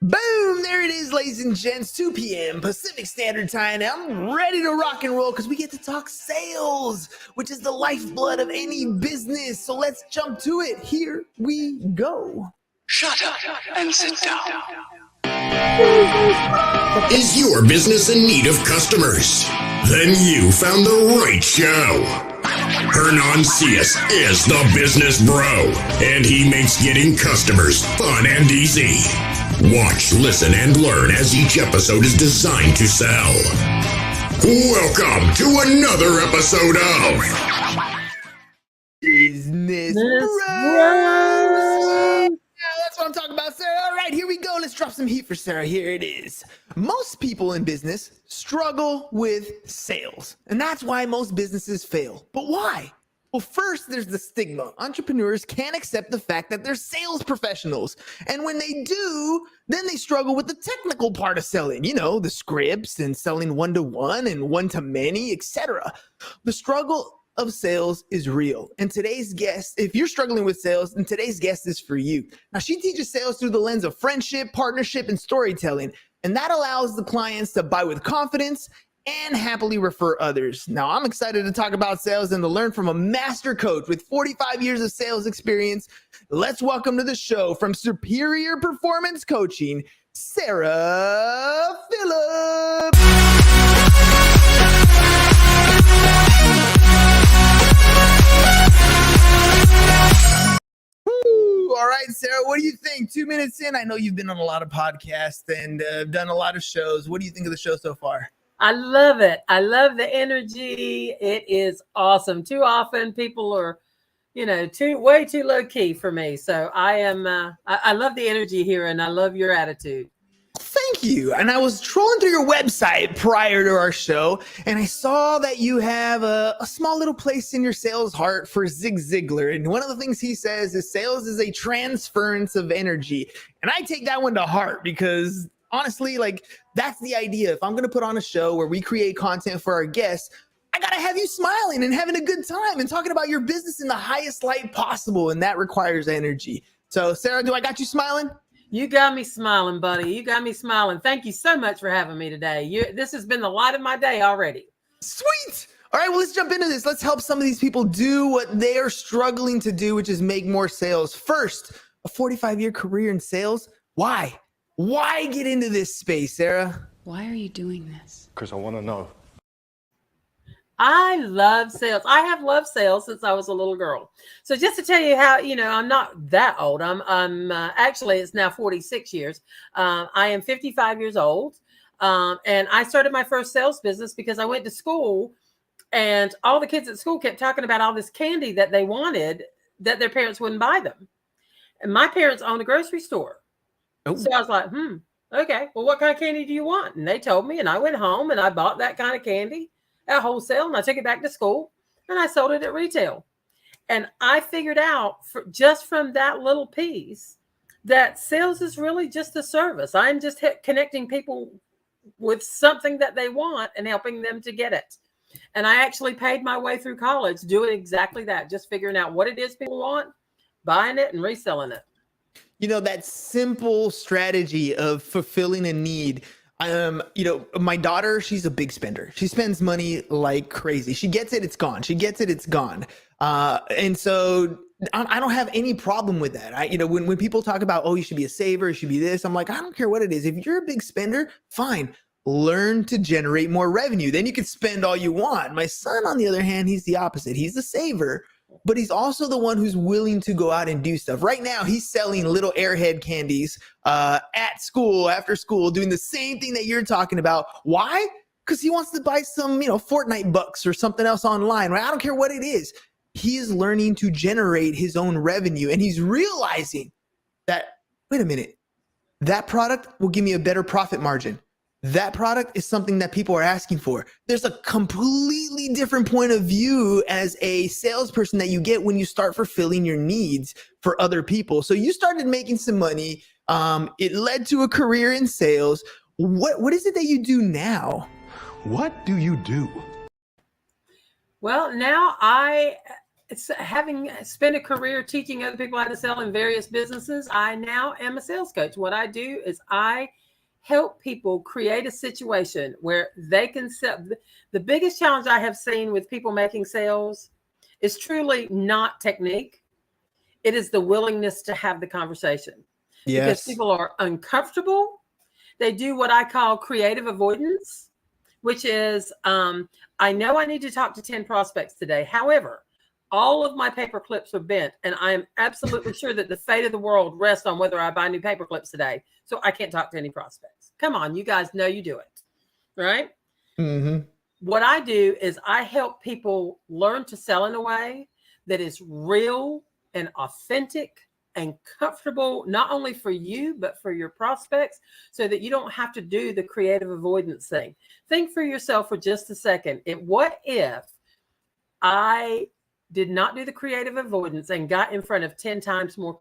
Boom! There it is, ladies and gents. 2 p.m. Pacific Standard Time. I'm ready to rock and roll because we get to talk sales, which is the lifeblood of any business. So let's jump to it. Here we go. Shut up and sit down. Is your business in need of customers? Then you found the right show. Hernan Cias is the business bro, and he makes getting customers fun and easy. Watch, listen, and learn as each episode is designed to sell. Welcome to another episode of Business Bros. That's what I'm talking about, Sarah. All right, here we go. Let's drop some heat for Sarah. Here it is. Most people in business struggle with sales, and that's why most businesses fail. But why? Well, first, there's the stigma. Entrepreneurs can't accept the fact that they're sales professionals. And when they do, then they struggle with the technical part of selling, the scripts and selling one-to-one and one-to-many, etc. The struggle of sales is real. And today's guest, if you're struggling with sales, then today's guest is for you. Now, she teaches sales through the lens of friendship, partnership, and storytelling. And that allows the clients to buy with confidence and happily refer others. Now, I'm excited to talk about sales and to learn from a master coach with 45 years of sales experience. Let's welcome to the show from Superior Performance Coaching, Sara Phillips. All right, Sarah, what do you think? 2 minutes in, I know you've been on a lot of podcasts and done a lot of shows. What do you think of the show so far? I love it. I love the energy. It is awesome. Too often people are, way too low key for me. So I love the energy here and I love your attitude. Thank you. And I was trolling through your website prior to our show, and I saw that you have a small little place in your sales heart for Zig Ziglar. And one of the things he says is sales is a transference of energy. And I take that one to heart because honestly, that's the idea. If I'm going to put on a show where we create content for our guests, I got to have you smiling and having a good time and talking about your business in the highest light possible. And that requires energy. So Sarah, do I got you smiling? You got me smiling, buddy. You got me smiling. Thank you so much for having me today. This has been the light of my day already. Sweet. All right, well, let's jump into this. Let's help some of these people do what they are struggling to do, which is make more sales. First, a 45-year career in sales. Why? Why get into this space, Sarah? Why are you doing this? Because I want to know. I love sales. I have loved sales since I was a little girl. So just to tell you how, I'm not that old. I'm actually, it's now 46 years. I am 55 years old. And I started my first sales business because I went to school and all the kids at school kept talking about all this candy that they wanted that their parents wouldn't buy them. And my parents owned a grocery store. Oh. So I was like, okay, well, what kind of candy do you want? And they told me, and I went home and I bought that kind of candy at wholesale, and I took it back to school and I sold it at retail. And I figured out just from that little piece that sales is really just a service. I'm just connecting people with something that they want and helping them to get it. And I actually paid my way through college doing exactly that, just figuring out what it is people want, buying it and reselling it. That simple strategy of fulfilling a need. My daughter, she's a big spender. She spends money like crazy. She gets it, it's gone. She gets it, it's gone. And so I don't have any problem with that. When people talk about, oh, you should be a saver, you should be this, I'm like, I don't care what it is. If you're a big spender, fine. Learn to generate more revenue. Then you can spend all you want. My son, on the other hand, he's the opposite. He's the saver, but he's also the one who's willing to go out and do stuff. Right now, he's selling little airhead candies at school, after school, doing the same thing that you're talking about. Why? Because he wants to buy some, Fortnite bucks or something else online, right? I don't care what it is. He is learning to generate his own revenue, and he's realizing that, wait a minute, that product will give me a better profit margin. That product is something that people are asking for. There's a completely different point of view as a salesperson that you get when you start fulfilling your needs for other people. So you started making some money. It led to a career in sales. What is it that you do now? What do you do? Well, now I it's having spent a career teaching other people how to sell in various businesses. I now am a sales coach. What I do is I help people create a situation where they can sell. The biggest challenge I have seen with people making sales is truly not technique. It is the willingness to have the conversation. Because Yes. people are uncomfortable. They do what I call creative avoidance, which is, I know I need to talk to 10 prospects today. However, all of my paper clips are bent, and I am absolutely sure that the fate of the world rests on whether I buy new paper clips today. So I can't talk to any prospects. Come on, you guys know you do it, right? Mm-hmm. What I do is I help people learn to sell in a way that is real and authentic and comfortable, not only for you, but for your prospects, so that you don't have to do the creative avoidance thing. Think for yourself for just a second. What if I did not do the creative avoidance and got in front of 10 times more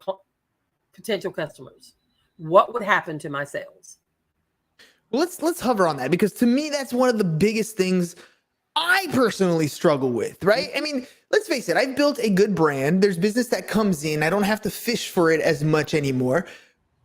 potential customers? What would happen to my sales? Well, let's hover on that, because to me, that's one of the biggest things I personally struggle with, right? I mean, let's face it, I've built a good brand. There's business that comes in. I don't have to fish for it as much anymore,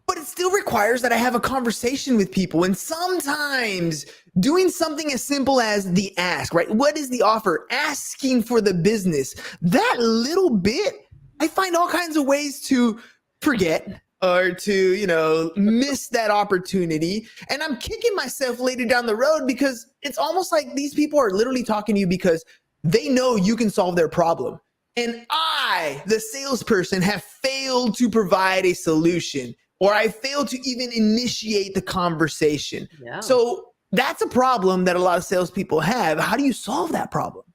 but it still requires that I have a conversation with people. And sometimes doing something as simple as the ask, right? What is the offer? Asking for the business. That little bit, I find all kinds of ways to forget or to, miss that opportunity. And I'm kicking myself later down the road, because it's almost like these people are literally talking to you because they know you can solve their problem. And I, the salesperson, have failed to provide a solution, or I failed to even initiate the conversation. Yeah. So that's a problem that a lot of salespeople have. How do you solve that problem?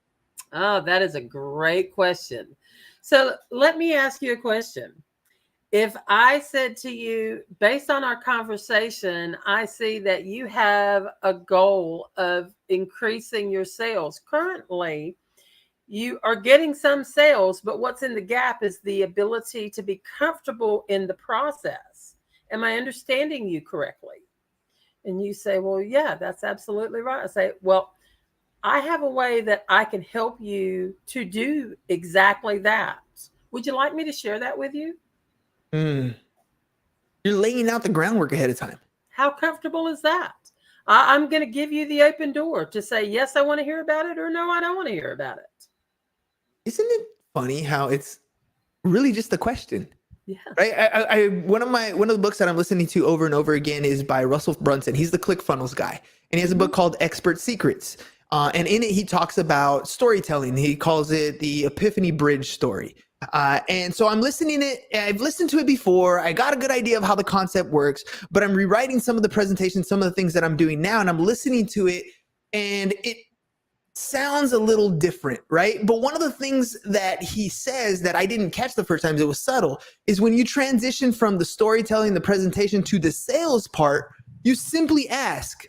Oh, that is a great question. So let me ask you a question. If I said to you, based on our conversation, I see that you have a goal of increasing your sales. Currently, you are getting some sales, but what's in the gap is the ability to be comfortable in the process. Am I understanding you correctly? And you say, well, yeah, that's absolutely right. I say, well, I have a way that I can help you to do exactly that. Would you like me to share that with you? You're laying out the groundwork ahead of time. How comfortable is that? I'm going to give you the open door to say, yes, I want to hear about it, or no, I don't want to hear about it. Isn't it funny how it's really just a question? Yeah. Right. One of the books that I'm listening to over and over again is by Russell Brunson. He's the ClickFunnels guy, and he has a book called Expert Secrets. And in it, he talks about storytelling. He calls it the Epiphany Bridge story. And so I'm listening to it. I've listened to it before. I got a good idea of how the concept works, but I'm rewriting some of the presentations, some of the things that I'm doing now, and I'm listening to it, and it sounds a little different, right? But one of the things that he says that I didn't catch the first time, it was subtle, is when you transition from the storytelling, the presentation, to the sales part, you simply ask,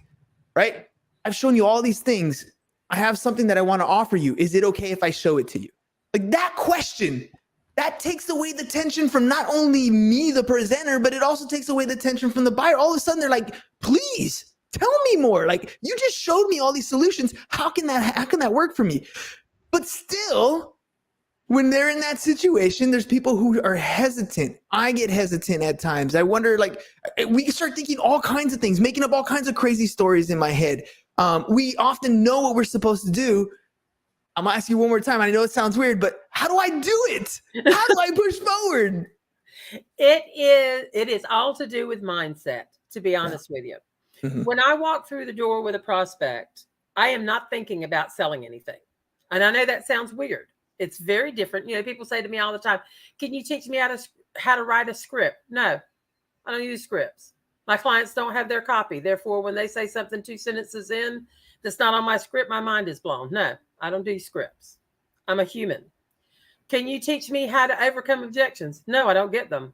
right? I've shown you all these things. I have something that I want to offer you. Is it okay if I show it to you? Like, that question, that takes away the tension from not only me, the presenter, but it also takes away the tension from the buyer. All of a sudden they're like, please tell me more. Like, you just showed me all these solutions. How can that work for me? But still, when they're in that situation, there's people who are hesitant. I get hesitant at times. I wonder, like, we start thinking all kinds of things, making up all kinds of crazy stories in my head. We often know what we're supposed to do. I'm gonna ask you one more time. I know it sounds weird, but how do I do it? How do I push forward? It is all to do with mindset, to be honest with you. Mm-hmm. When I walk through the door with a prospect, I am not thinking about selling anything. And I know that sounds weird. It's very different. People say to me all the time, can you teach me how to write a script? No, I don't use scripts. My clients don't have their copy. Therefore, when they say something 2 sentences in that's not on my script, my mind is blown. No, I don't do scripts. I'm a human. Can you teach me how to overcome objections? No, I don't get them.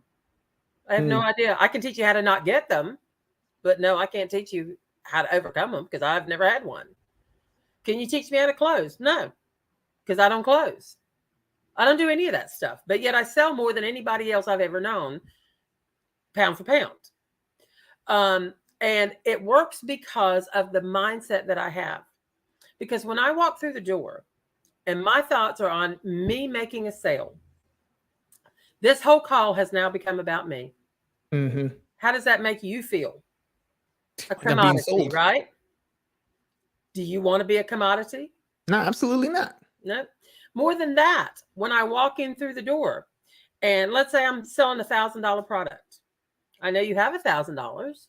I have no idea. I can teach you how to not get them, but no, I can't teach you how to overcome them because I've never had one. Can you teach me how to close? No, because I don't close. I don't do any of that stuff, but yet I sell more than anybody else I've ever known, pound for pound. And it works because of the mindset that I have. Because when I walk through the door, and my thoughts are on me making a sale. This whole call has now become about me. Mm-hmm. How does that make you feel? A Like I'm being commodity, sold. right? Do you want to be a commodity? No, absolutely not. No. More than that, when I walk in through the door, and let's say I'm selling $1,000 product, I know you have $1,000.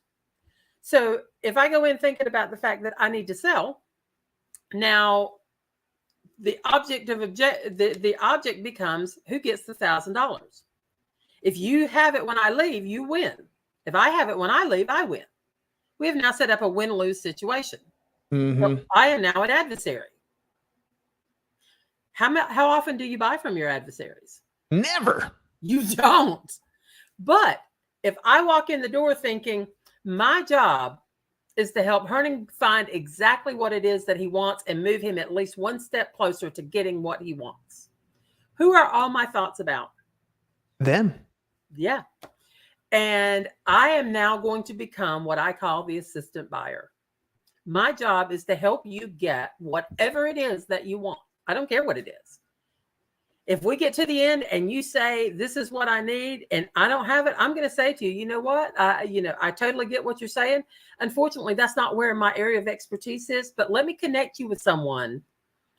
So if I go in thinking about the fact that I need to sell, now the object becomes who gets the $1,000. If you have it when I leave, you win. If I have it when I leave, I win. We have now set up a win-lose situation. Mm-hmm. So I am now an adversary. How often do you buy from your adversaries? Never. You don't. But if I walk in the door thinking my job is to help Herning find exactly what it is that he wants and move him at least one step closer to getting what he wants, who are all my thoughts about? Them. Yeah. And I am now going to become what I call the assistant buyer. My job is to help you get whatever it is that you want. I don't care what it is. If we get to the end and you say, this is what I need, and I don't have it, I'm going to say to you, you know what? I totally get what you're saying. Unfortunately, that's not where my area of expertise is, but let me connect you with someone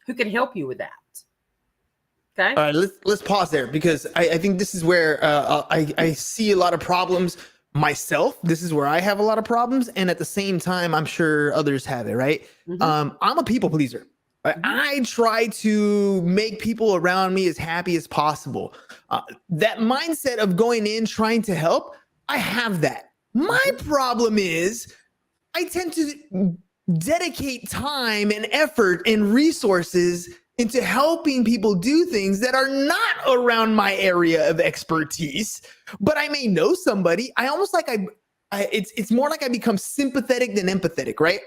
who can help you with that. Okay. All right, let's pause there, because I think this is where I see a lot of problems myself. This is where I have a lot of problems, and at the same time, I'm sure others have it, right? Mm-hmm. I'm a people pleaser. I try to make people around me as happy as possible. That mindset of going in trying to help, I have that. My problem is I tend to dedicate time and effort and resources into helping people do things that are not around my area of expertise, but I may know somebody. I almost like it's more like I become sympathetic than empathetic, right?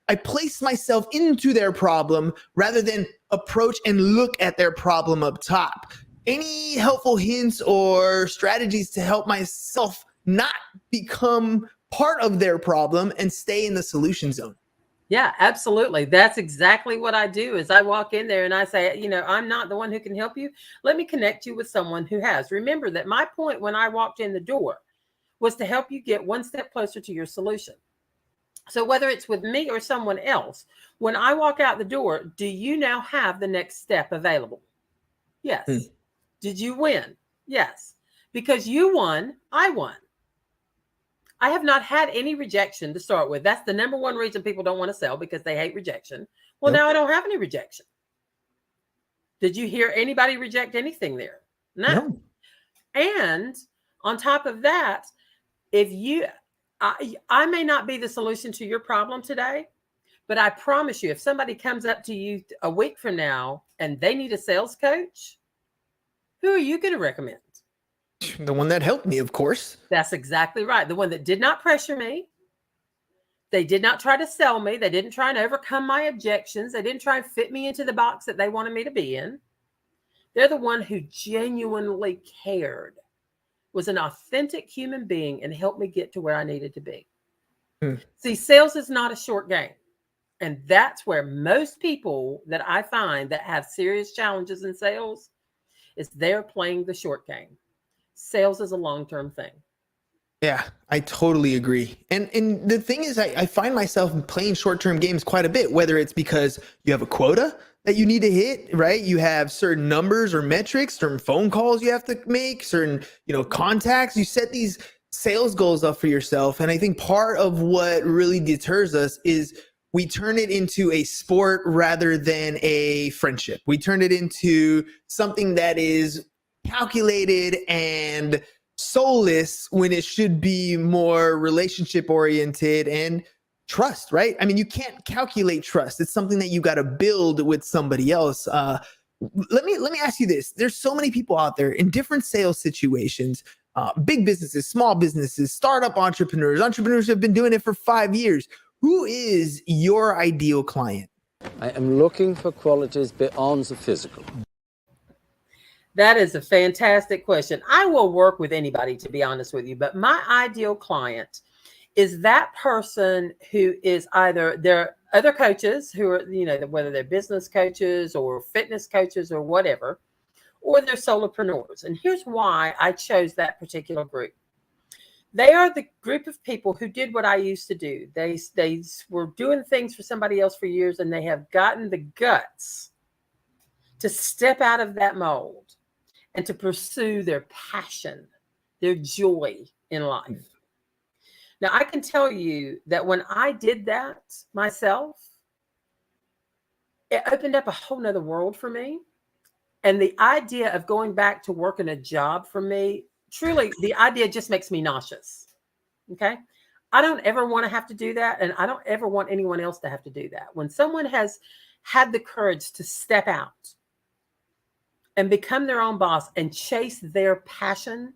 I place myself into their problem rather than approach and look at their problem up top. Any helpful hints or strategies to help myself not become part of their problem and stay in the solution zone? Yeah, absolutely. That's exactly what I do. Is I walk in there and I say, I'm not the one who can help you. Let me connect you with someone who has. Remember that my point when I walked in the door was to help you get one step closer to your solution. So whether it's with me or someone else, when I walk out the door, do you now have the next step available? Yes. Did you win? Yes. Because you won, I won. I have not had any rejection to start with. That's the number one reason people don't want to sell, because they hate rejection. Well, Now I don't have any rejection. Did you hear anybody reject anything there? No. And on top of that, if I may not be the solution to your problem today, but I promise you, if somebody comes up to you a week from now and they need a sales coach, who are you going to recommend? The one that helped me, of course. That's exactly right. The one that did not pressure me. They did not try to sell me. They didn't try and overcome my objections. They didn't try and fit me into the box that they wanted me to be in. They're the one who genuinely cared, was an authentic human being, and helped me get to where I needed to be. See, sales is not a short game. And that's where most people that I find that have serious challenges in sales is they're playing the short game. Sales is a long-term thing. Yeah, I totally agree. And the thing is, I find myself playing short-term games quite a bit, whether it's because you have a quota that you need to hit, right? You have certain numbers or metrics, certain phone calls you have to make, certain, contacts. You set these sales goals up for yourself. And I think part of what really deters us is we turn it into a sport rather than a friendship. We turn it into something that is calculated and soulless when it should be more relationship oriented and trust, right? I mean, you can't calculate trust. It's something that you got to build with somebody else. Let me ask you this. There's so many people out there in different sales situations, big businesses, small businesses, startup entrepreneurs who have been doing it for 5 years. Who is your ideal client? I am looking for qualities beyond the physical. That is a fantastic question. I will work with anybody, to be honest with you, but my ideal client is that person who is either they're other coaches who are, whether they're business coaches or fitness coaches or whatever, or they're solopreneurs. And here's why I chose that particular group. They are the group of people who did what I used to do. They were doing things for somebody else for years, and they have gotten the guts to step out of that mold and to pursue their passion, their joy in life. Now, I can tell you that when I did that myself, it opened up a whole nother world for me. And the idea of going back to working a job for me, truly, the idea just makes me nauseous. Okay. I don't ever want to have to do that. And I don't ever want anyone else to have to do that. When someone has had the courage to step out and become their own boss and chase their passion,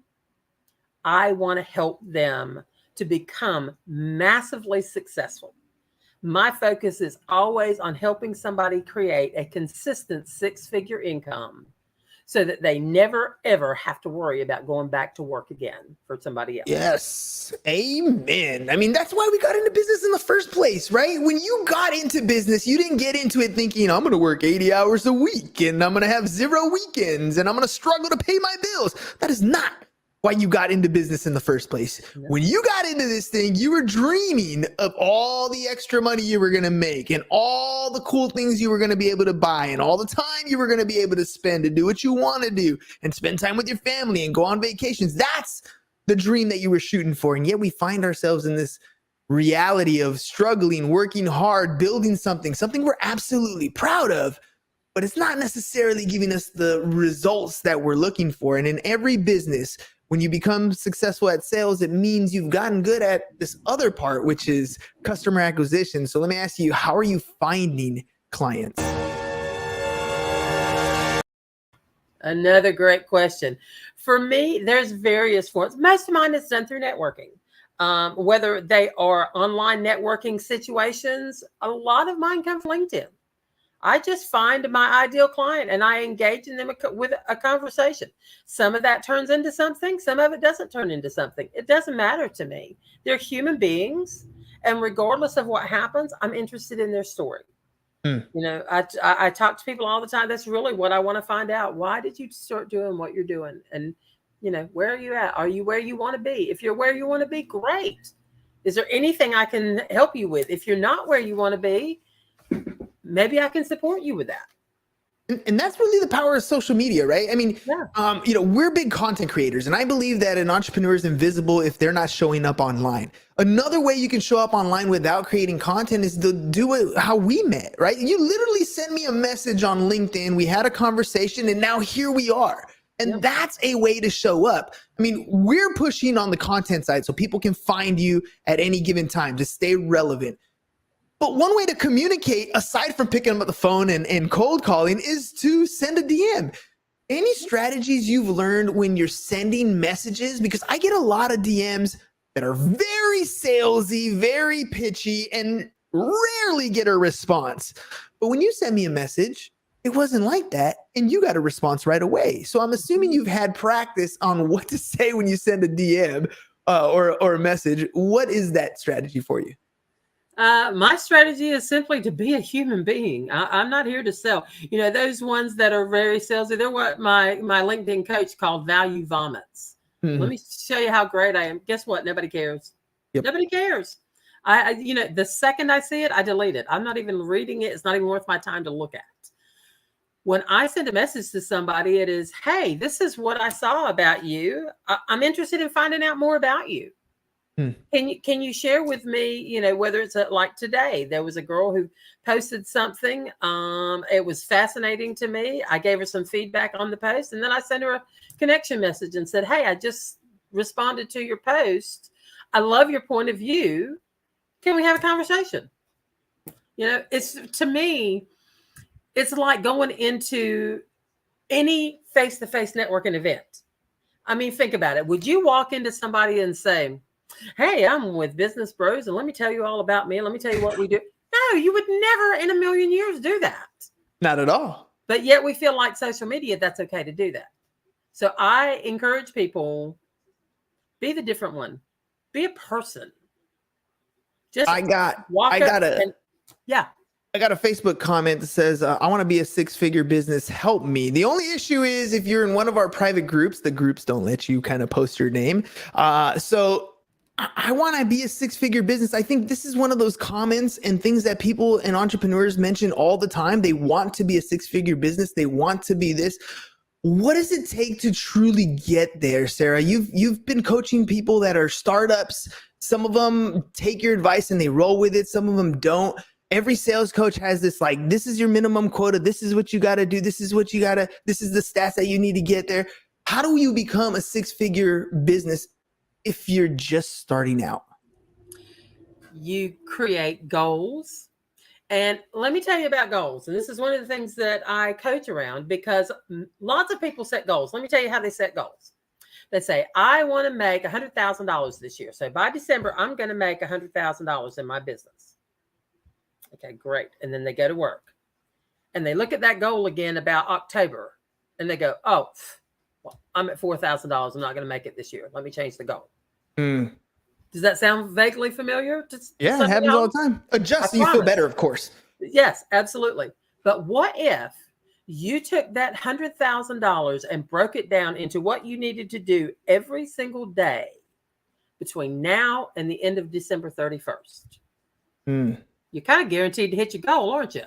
I want to help them to become massively successful. My focus is always on helping somebody create a consistent 6-figure income so that they never, ever have to worry about going back to work again for somebody else. Yes. Amen. I mean, that's why we got into business in the first place, right? When you got into business, you didn't get into it thinking, I'm going to work 80 hours a week and I'm going to have 0 weekends and I'm going to struggle to pay my bills. That is not why you got into business in the first place. No. When you got into this thing, you were dreaming of all the extra money you were going to make and all the cool things you were going to be able to buy and all the time you were going to be able to spend to do what you want to do and spend time with your family and go on vacations. That's the dream that you were shooting for. And yet we find ourselves in this reality of struggling, working hard, building something we're absolutely proud of, but it's not necessarily giving us the results that we're looking for. And in every business, when you become successful at sales, it means you've gotten good at this other part, which is customer acquisition. So let me ask you, how are you finding clients? Another great question. For me, there's various forms. Most of mine is done through networking. Whether they are online networking situations, a lot of mine come from LinkedIn. I just find my ideal client and I engage in them with a conversation. Some of that turns into something. Some of it doesn't turn into something. It doesn't matter to me. They're human beings. And regardless of what happens, I'm interested in their story. I talk to people all the time. That's really what I want to find out. Why did you start doing what you're doing? And, where are you at? Are you where you want to be? If you're where you want to be, great. Is there anything I can help you with? If you're not where you want to be, maybe I can support you with that. And that's really the power of social media, right? I mean, yeah. We're big content creators, and I believe that an entrepreneur is invisible if they're not showing up online. Another way you can show up online without creating content is to do it how we met, right? You literally sent me a message on LinkedIn. We had a conversation, and now here we are. And that's a way to show up. I mean, we're pushing on the content side so people can find you at any given time to stay relevant. But one way to communicate, aside from picking up the phone and cold calling, is to send a DM. Any strategies you've learned when you're sending messages? Because I get a lot of DMs that are very salesy, very pitchy, and rarely get a response. But when you send me a message, it wasn't like that, and you got a response right away. So I'm assuming you've had practice on what to say when you send a DM or a message. What is that strategy for you? My strategy is simply to be a human being. I'm not here to sell. Those ones that are very salesy, they're what my LinkedIn coach called value vomits. Mm-hmm. Let me show you how great I am. Guess what? Nobody cares. Yep. Nobody cares. I the second I see it, I delete it. I'm not even reading it. It's not even worth my time to look at. When I send a message to somebody, it is, hey, this is what I saw about you. I'm interested in finding out more about you. Can you share with me, whether it's like today, there was a girl who posted something. It was fascinating to me. I gave her some feedback on the post, and then I sent her a connection message and said, hey, I just responded to your post. I love your point of view. Can we have a conversation? To me, it's like going into any face-to-face networking event. I mean, think about it. Would you walk into somebody and say, hey, I'm with Business Bros, and let me tell you all about me. Let me tell you what we do. No, you would never in a million years do that. Not at all. But yet we feel like social media, that's okay to do that. So I encourage people, be the different one. Be a person. Just Yeah. I got a Facebook comment that says, I want to be a six-figure business. Help me. The only issue is if you're in one of our private groups, the groups don't let you kind of post your name. So I want to be a six-figure business. I think this is one of those comments and things that people and entrepreneurs mention all the time. They want to be a six-figure business. They want to be this. What does it take to truly get there, Sara? You've been coaching people that are startups. Some of them take your advice and they roll with it. Some of them don't. Every sales coach has this, like, this is your minimum quota. This is what you got to do. This is the stats that you need to get there. How do you become a six-figure business if you're just starting out? You create goals. And let me tell you about goals. And this is one of the things that I coach around, because lots of people set goals. Let me tell you how they set goals. They say, I want to make $100,000 this year. So by December, I'm going to make $100,000 in my business. Okay, great. And then they go to work and they look at that goal again about October and they go, oh, well, I'm at $4,000. I'm not going to make it this year. Let me change the goal. Mm. Does that sound vaguely familiar? Yeah, it happens all the time. Adjust so you feel better, of course. Yes, absolutely. But what if you took that $100,000 and broke it down into what you needed to do every single day between now and the end of December 31st? Mm. You're kind of guaranteed to hit your goal, aren't you?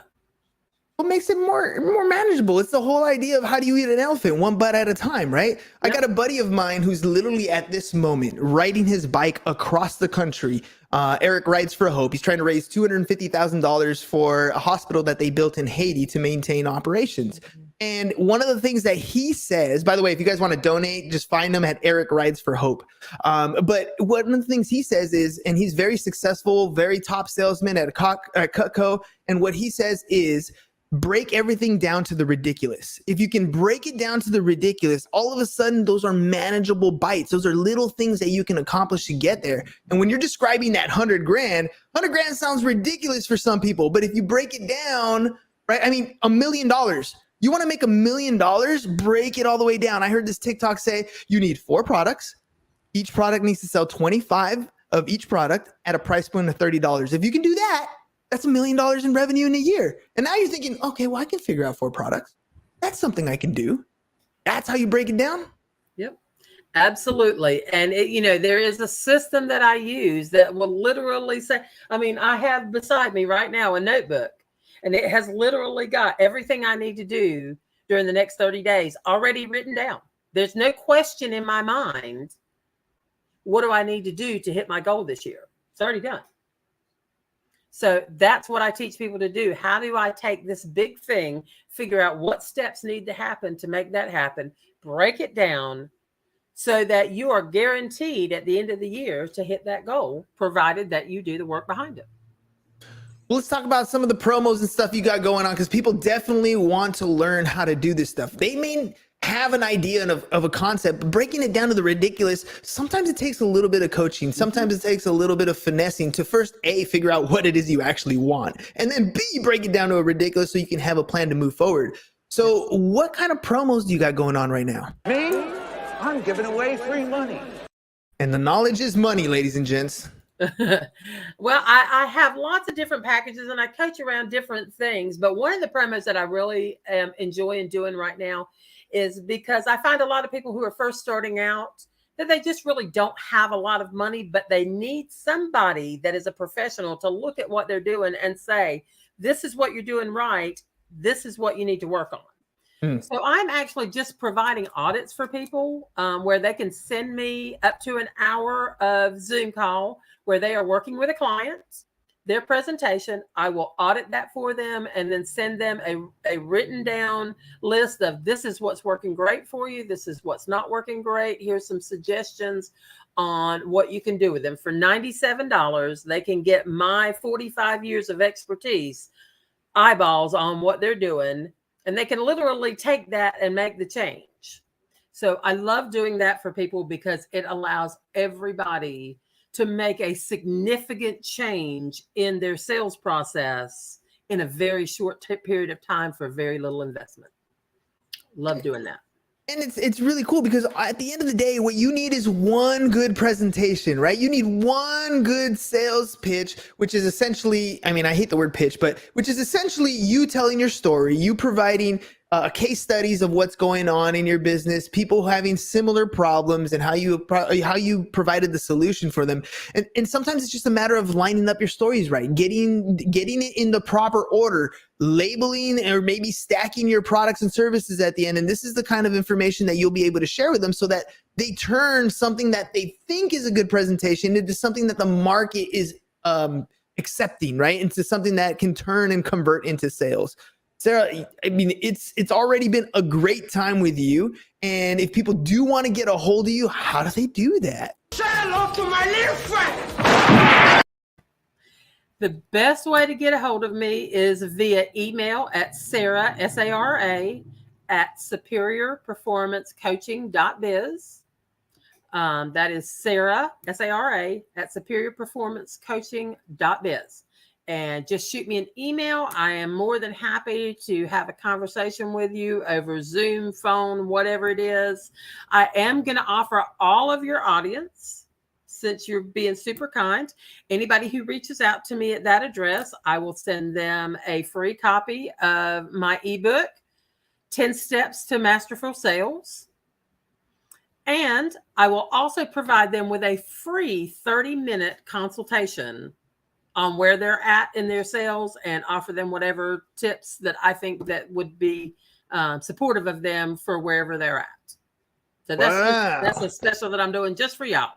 What makes it more manageable? It's the whole idea of how do you eat an elephant one bite at a time, right? Yep. I got a buddy of mine who's literally at this moment riding his bike across the country. Eric Rides for Hope. He's trying to raise $250,000 for a hospital that they built in Haiti to maintain operations. And one of the things that he says, by the way, if you guys want to donate, just find him at Eric Rides for Hope. But one of the things he says is, and he's very successful, very top salesman at Cutco. And what he says is, break everything down to the ridiculous. If you can break it down to the ridiculous, all of a sudden, those are manageable bites. Those are little things that you can accomplish to get there. And when you're describing that 100 grand sounds ridiculous for some people. But if you break it down, right? I mean, $1 million. You want to make $1 million, break it all the way down. I heard this TikTok say you need 4 products. Each product needs to sell 25 of each product at a price point of $30. If you can do that, that's $1 million in revenue in a year. And now you're thinking, okay, well, I can figure out 4 products. That's something I can do. That's how you break it down? Yep, absolutely. And there is a system that I use that will literally say, I have beside me right now a notebook, and it has literally got everything I need to do during the next 30 days already written down. There's no question in my mind, what do I need to do to hit my goal this year? It's already done. So that's what I teach people to do. How do I take this big thing, figure out what steps need to happen to make that happen, break it down so that you are guaranteed at the end of the year to hit that goal, provided that you do the work behind it. Well, let's talk about some of the promos and stuff you got going on, because people definitely want to learn how to do this stuff. They may have an idea of a concept, but breaking it down to the ridiculous, sometimes it takes a little bit of coaching. Sometimes it takes a little bit of finessing to first, A, figure out what it is you actually want, and then B, break it down to a ridiculous so you can have a plan to move forward. So what kind of promos do you got going on right now? Me? I'm giving away free money. And the knowledge is money, ladies and gents. Well, I have lots of different packages and I coach around different things. But one of the promos that I really am enjoying doing right now is because I find a lot of people who are first starting out that they just really don't have a lot of money, but they need somebody that is a professional to look at what they're doing and say, this is what you're doing right. This is what you need to work on. So I'm actually just providing audits for people where they can send me up to an hour of Zoom call where they are working with a client, their presentation. I will audit that for them and then send them a written down list of this is what's working great for you. This is what's not working great. Here's some suggestions on what you can do with them. For $97, they can get my 45 years of expertise, eyeballs on what they're doing. And they can literally take that and make the change. So I love doing that for people because it allows everybody to make a significant change in their sales process in a very short period of time for very little investment. Love doing that. And it's really cool because at the end of the day, what you need is one good presentation, right? You need one good sales pitch, which is essentially, I mean, I hate the word pitch, but which is essentially you telling your story, you providing case studies of what's going on in your business, people having similar problems and how you provided the solution for them. And sometimes it's just a matter of lining up your stories right, getting it in the proper order, labeling or maybe stacking your products and services at the end. And this is the kind of information that you'll be able to share with them so that they turn something that they think is a good presentation into something that the market is accepting, right? Into something that can turn and convert into sales. Sara, I mean, it's already been a great time with you. And if people do want to get a hold of you, how do they do that? Say hello to my little friend. The best way to get a hold of me is via email at Sara, S-A-R-A, at superiorperformancecoaching.biz. That is Sara, S-A-R-A, at superiorperformancecoaching.biz. And just shoot me an email. I am more than happy to have a conversation with you over Zoom, phone, whatever it is. I am going to offer all of your audience, since you're being super kind, anybody who reaches out to me at that address, I will send them a free copy of my ebook, 10 Steps to Masterful Sales. And I will also provide them with a free 30-minute consultation on where they're at in their sales and offer them whatever tips that I think that would be supportive of them for wherever they're at. So that's a special that I'm doing just for y'all.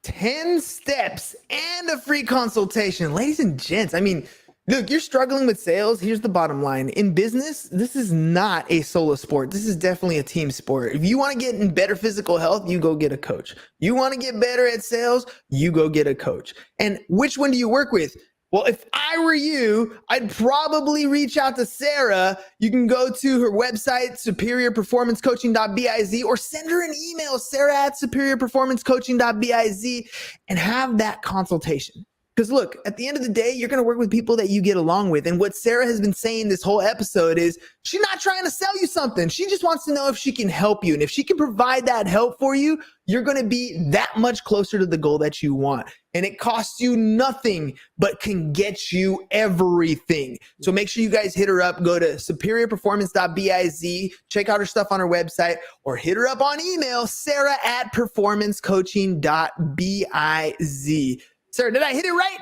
10 steps and a free consultation. Ladies and gents, I mean, look, you're struggling with sales. Here's the bottom line. In business, this is not a solo sport. This is definitely a team sport. If you want to get in better physical health, you go get a coach. You want to get better at sales, you go get a coach. And which one do you work with? Well, if I were you, I'd probably reach out to Sara. You can go to her website, superiorperformancecoaching.biz, or send her an email, Sara@superiorperformancecoaching.biz, and have that consultation. Because look, at the end of the day, you're going to work with people that you get along with. And what Sara has been saying this whole episode is she's not trying to sell you something. She just wants to know if she can help you. And if she can provide that help for you, you're going to be that much closer to the goal that you want. And it costs you nothing, but can get you everything. So make sure you guys hit her up. Go to superiorperformance.biz, check out her stuff on her website, or hit her up on email, Sara@performancecoaching.biz. Sara, did I hit it right?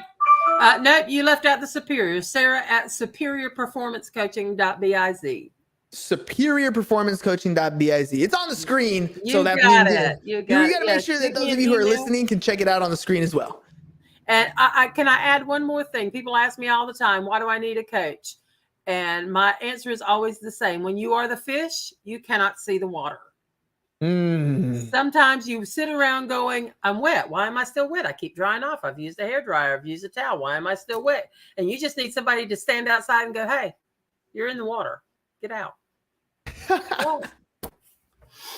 No, you left out the superior. Sara@superiorperformancecoaching.biz. Superiorperformancecoaching.biz. It's on the screen. You got it. You got to make sure that those of you who are listening can check it out on the screen as well. And can I add one more thing? People ask me all the time, why do I need a coach? And my answer is always the same. When you are the fish, you cannot see the water. Sometimes you sit around going, I'm wet. Why am I still wet? I keep drying off. I've used a hairdryer. I've used a towel. Why am I still wet? And you just need somebody to stand outside and go, hey, you're in the water. Get out.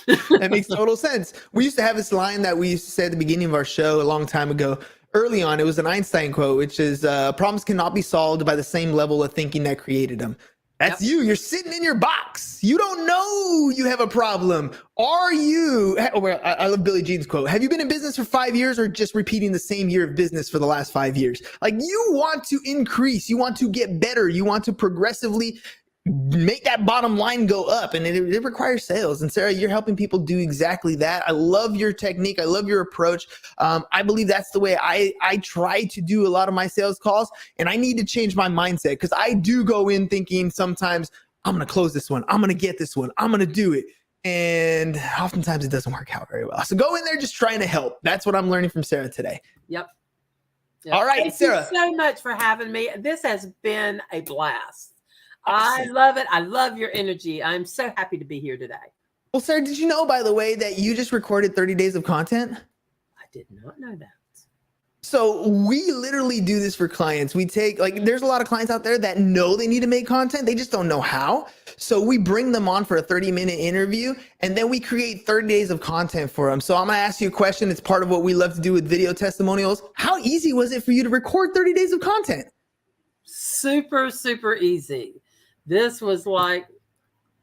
That makes total sense. We used to have this line that we used to say at the beginning of our show a long time ago. Early on, it was an Einstein quote, which is problems cannot be solved by the same level of thinking that created them. That's you. You're sitting in your box. You don't know you have a problem. Are you? I love Billie Jean's quote. Have you been in business for 5 years or just repeating the same year of business for the last 5 years? Like, you want to increase. You want to get better. You want to progressively make that bottom line go up, and it requires sales. And Sara, you're helping people do exactly that. I love your technique. I love your approach. I believe that's the way I try to do a lot of my sales calls, and I need to change my mindset because I do go in thinking sometimes I'm going to close this one. I'm going to get this one. I'm going to do it. And oftentimes it doesn't work out very well. So go in there just trying to help. That's what I'm learning from Sara today. Yep. All right, Thank Sara. you so much for having me. This has been a blast. I love it. I love your energy. I'm so happy to be here today. Well, Sara, did you know, by the way, that you just recorded 30 days of content? I did not know that. So we literally do this for clients. We take, there's a lot of clients out there that know they need to make content. They just don't know how. So we bring them on for a 30-minute interview, and then we create 30 days of content for them. So I'm going to ask you a question. It's part of what we love to do with video testimonials. How easy was it for you to record 30 days of content? Super, super easy. This was like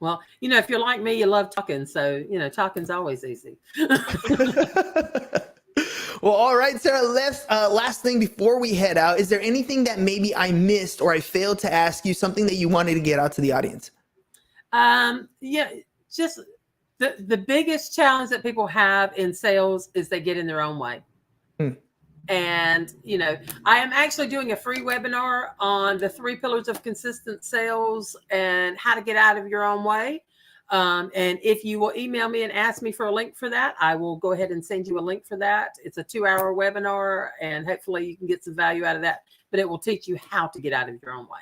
Well, if you're like me, you love talking. So, talking's always easy. Well, all right, Sarah, last thing before we head out, is there anything that maybe I missed or I failed to ask you, something that you wanted to get out to the audience? Just the biggest challenge that people have in sales is they get in their own way. And, I am actually doing a free webinar on the 3 pillars of consistent sales and how to get out of your own way. And if you will email me and ask me for a link for that, I will go ahead and send you a link for that. It's a 2-hour webinar, and hopefully you can get some value out of that, but it will teach you how to get out of your own way.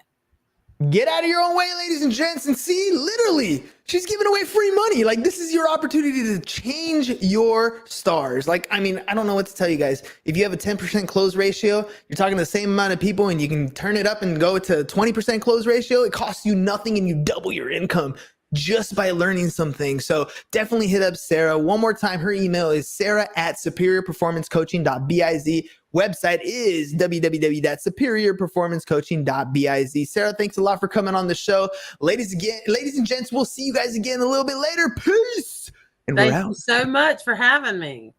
Get out of your own way, ladies and gents, and see, literally, she's giving away free money. Like, this is your opportunity to change your stars. Like, I mean, I don't know what to tell you guys. If you have a 10% close ratio, you're talking to the same amount of people and you can turn it up and go to 20% close ratio. It costs you nothing and you double your income just by learning something. So definitely hit up Sarah. One more time, her email is sarah@superiorperformancecoaching.biz. Website is www.superiorperformancecoaching.biz. Sarah, thanks a lot for coming on the show. Ladies and gents, we'll see you guys again a little bit later. Peace. And Thank you so much for having me.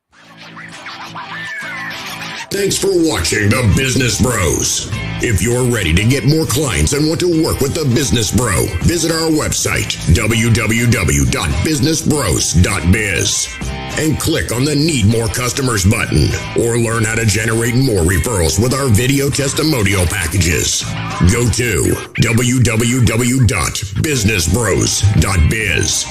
Thanks for watching The Business Bros. If you're ready to get more clients and want to work with The Business Bro, visit our website, www.businessbros.biz, and click on the Need More Customers button, or learn how to generate more referrals with our video testimonial packages. Go to www.businessbros.biz.